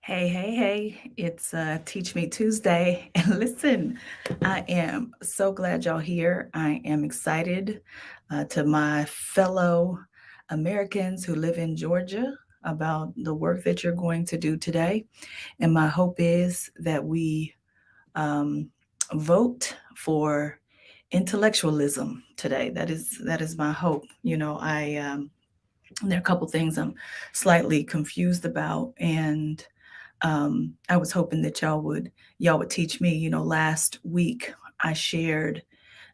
Hey, hey, hey, it's Teach Me Tuesday. And listen, I am so glad y'all here. I am excited to my fellow Americans who live in Georgia about the work that you're going to do today. And my hope is that we um, vote for intellectualism today. That is my hope. There are a couple things I'm slightly confused about, and I was hoping that y'all would teach me. Last week I shared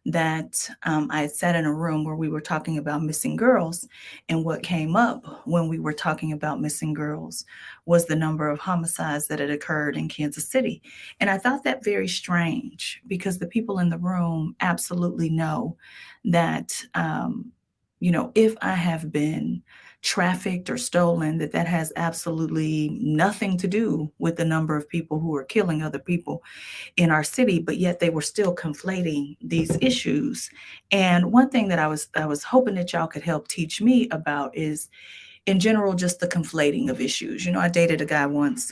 that I had sat in a room where we were talking about missing girls, and what came up when we were talking about missing girls was the number of homicides that had occurred in Kansas City. And I thought that very strange because the people in the room absolutely know that, if I have been trafficked or stolen, that has absolutely nothing to do with the number of people who are killing other people in our city, but yet they were still conflating these issues. And one thing that I was hoping that y'all could help teach me about is, in general, just the conflating of issues. I dated a guy once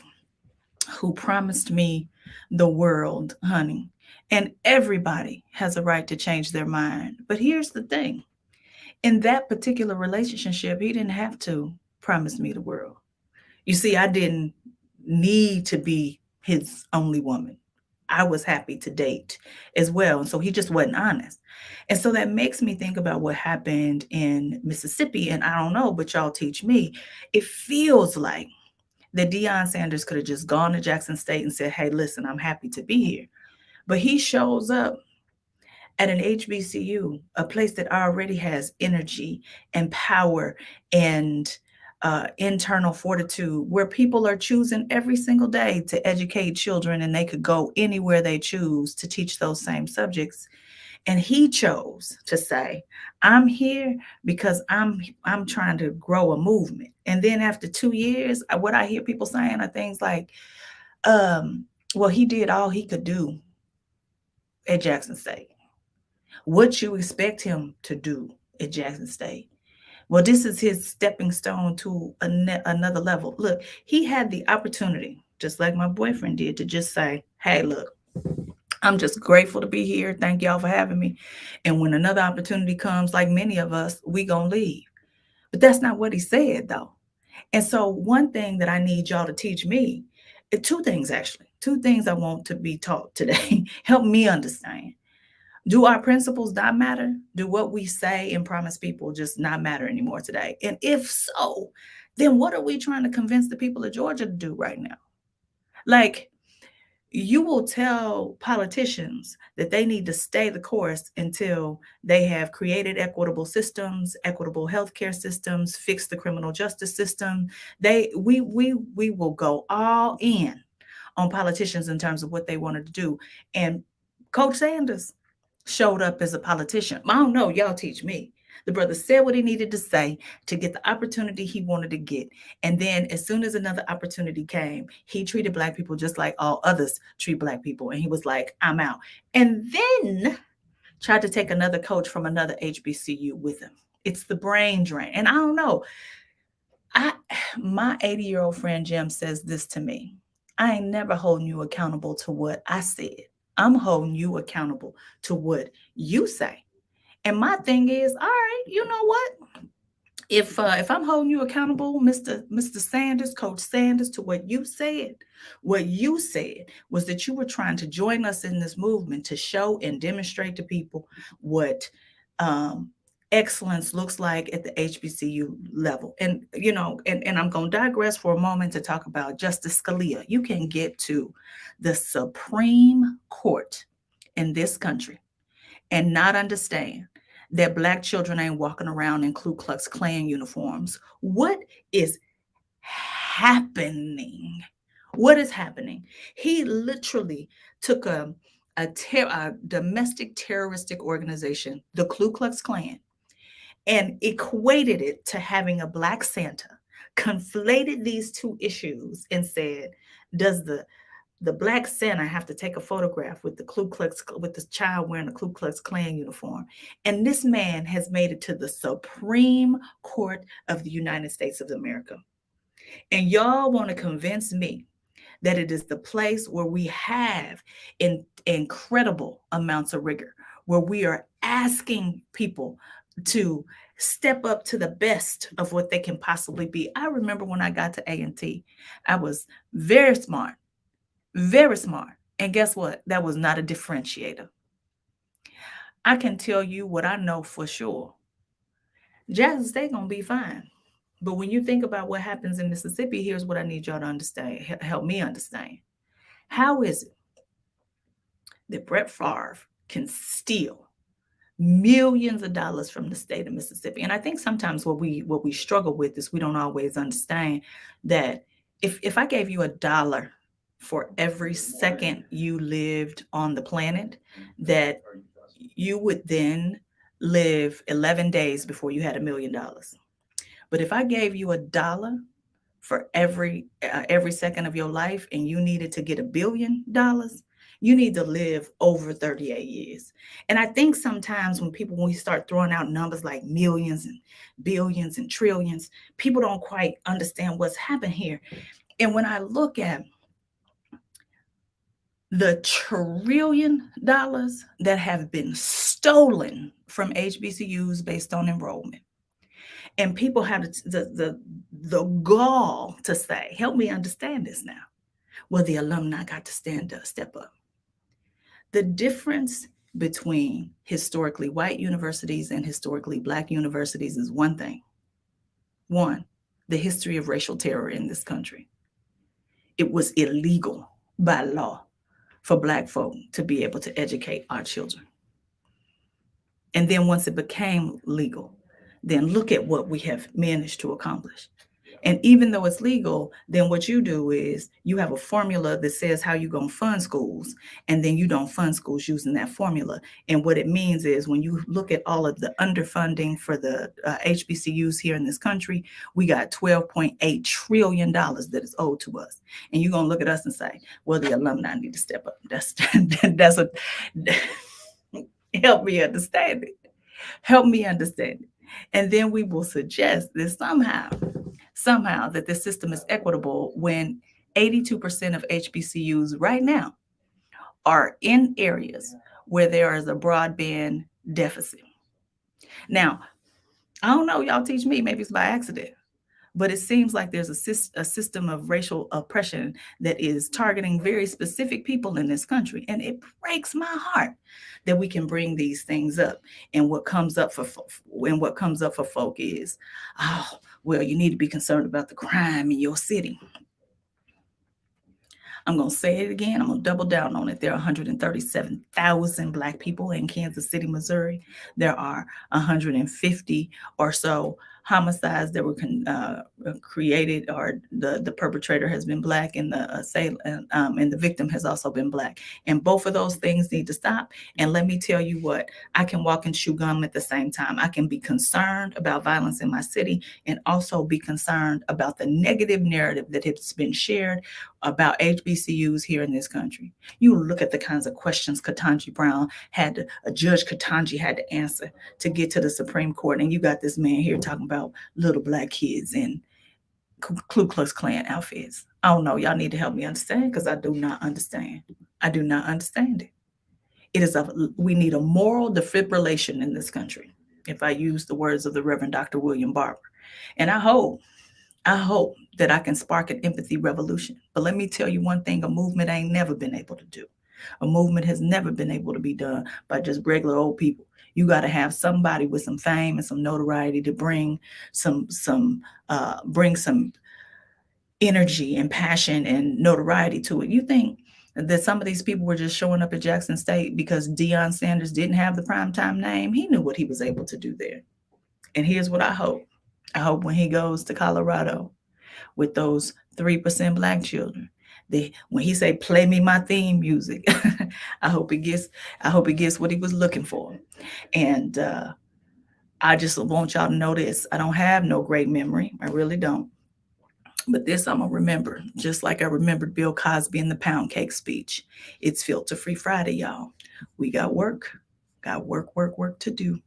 who promised me the world, honey. And everybody has a right to change their mind. But here's the thing, in that particular relationship, he didn't have to promise me the world. You see, I didn't need to be his only woman. I was happy to date as well. And so he just wasn't honest. And so that makes me think about what happened in Mississippi. And I don't know, but y'all teach me. It feels like that Deion Sanders could have just gone to Jackson State and said, hey, listen, I'm happy to be here. But he shows up at an HBCU, a place that already has energy and power and internal fortitude, where people are choosing every single day to educate children, and they could go anywhere they choose to teach those same subjects. And he chose to say, "I'm here because I'm trying to grow a movement." And then after 2 years, what I hear people saying are things like, um, "Well, he did all he could do at Jackson State. What you expect him to do at Jackson State? Well, this is his stepping stone to another level." Look, he had the opportunity, just like my boyfriend did, to just say, hey, look, I'm just grateful to be here. Thank y'all for having me. And when another opportunity comes, like many of us, we gonna leave. But that's not what he said, though. And so, one thing that I need y'all to teach me, two things actually, two things I want to be taught today. Help me understand. Do our principles not matter? Do what we say and promise people just not matter anymore today? And if so, then what are we trying to convince the people of Georgia to do right now? Like, you will tell politicians that they need to stay the course until they have created equitable systems, equitable healthcare systems, fixed the criminal justice system. We will go all in on politicians in terms of what they wanted to do. And Coach Sanders showed up as a politician. I don't know, y'all teach me. The brother said what he needed to say to get the opportunity he wanted to get. And then, as soon as another opportunity came, he treated Black people just like all others treat Black people. And he was like, I'm out. And then tried to take another coach from another HBCU with him. It's the brain drain. And I don't know. I My 80-year-old friend Jim says this to me. I ain't never holding you accountable to what I said. I'm holding you accountable to what you say. And my thing is, all right, you know what? If I'm holding you accountable, Mr. Sanders, Coach Sanders, to what you said was that you were trying to join us in this movement to show and demonstrate to people what um, excellence looks like at the HBCU level. And I'm going to digress for a moment to talk about Justice Scalia. You can get to the Supreme Court in this country and not understand that Black children ain't walking around in Ku Klux Klan uniforms. What is happening? What is happening? He literally took a domestic terroristic organization, the Ku Klux Klan, and equated it to having a Black Santa, conflated these two issues, and said, does the Black Santa have to take a photograph with the child wearing a Ku Klux Klan uniform? And this man has made it to the Supreme Court of the United States of America. And y'all want to convince me that it is the place where we have incredible amounts of rigor, where we are asking people to step up to the best of what they can possibly be. I remember when I got to A&T, I was very smart, very smart. And guess what? That was not a differentiator. I can tell you what I know for sure. Jackson State gonna be fine. But when you think about what happens in Mississippi, here's what I need y'all to understand. Help me understand. How is it that Brett Favre can steal millions of dollars from the state of Mississippi? And I think sometimes what we struggle with is we don't always understand that if I gave you $1 for every second you lived on the planet, that you would then live 11 days before you had $1 million. But if I gave you $1 for every second of your life and you needed to get $1 billion, you need to live over 38 years. And I think sometimes when we start throwing out numbers like millions and billions and trillions, people don't quite understand what's happened here. And when I look at the $1 trillion that have been stolen from HBCUs based on enrollment, and people have the gall to say, help me understand this now. Well, the alumni got to step up. The difference between historically white universities and historically Black universities is one thing. One, the history of racial terror in this country. It was illegal by law for Black folk to be able to educate our children. And then once it became legal, then look at what we have managed to accomplish. And even though it's legal, then what you do is you have a formula that says how you're going to fund schools, and then you don't fund schools using that formula. And what it means is when you look at all of the underfunding for the HBCUs here in this country, we got $12.8 trillion that is owed to us. And you're going to look at us and say, well, the alumni need to step up. That's a help me understand it. Help me understand it. And then we will suggest that somehow that the system is equitable when 82% of HBCUs right now are in areas where there is a broadband deficit. Now, I don't know, y'all teach me, maybe it's by accident, but it seems like there's a system of racial oppression that is targeting very specific people in this country. And it breaks my heart that we can bring these things up. And what comes up for folk is, oh, well, you need to be concerned about the crime in your city. I'm going to say it again. I'm going to double down on it. There are 137,000 Black people in Kansas City, Missouri. There are 150 or so homicides that were created, or the perpetrator has been Black, and the victim has also been Black. And both of those things need to stop. And let me tell you what, I can walk and chew gum at the same time. I can be concerned about violence in my city and also be concerned about the negative narrative that has been shared about HBCUs here in this country. You look at the kinds of questions Ketanji Brown Judge Ketanji had to answer to get to the Supreme Court. And you got this man here talking about little Black kids in Ku Klux Klan outfits. I don't know. Y'all need to help me understand, because I do not understand. I do not understand it. We need a moral defibrillation in this country, if I use the words of the Reverend Dr. William Barber. And I hope that I can spark an empathy revolution. But let me tell you one thing, a movement ain't never been able to do. A movement has never been able to be done by just regular old people. You got to have somebody with some fame and some notoriety to bring some energy and passion and notoriety to it. You think that some of these people were just showing up at Jackson State because Deion Sanders didn't have the primetime name? He knew what he was able to do there. And here's what I hope. I hope when he goes to Colorado with those 3% Black children, when he say, play me my theme music, I hope he gets what he was looking for. And I just want y'all to know this. I don't have no great memory. I really don't. But this I'm going to remember, just like I remembered Bill Cosby in the Pound Cake speech. It's Filter Free Friday, y'all. We got work to do.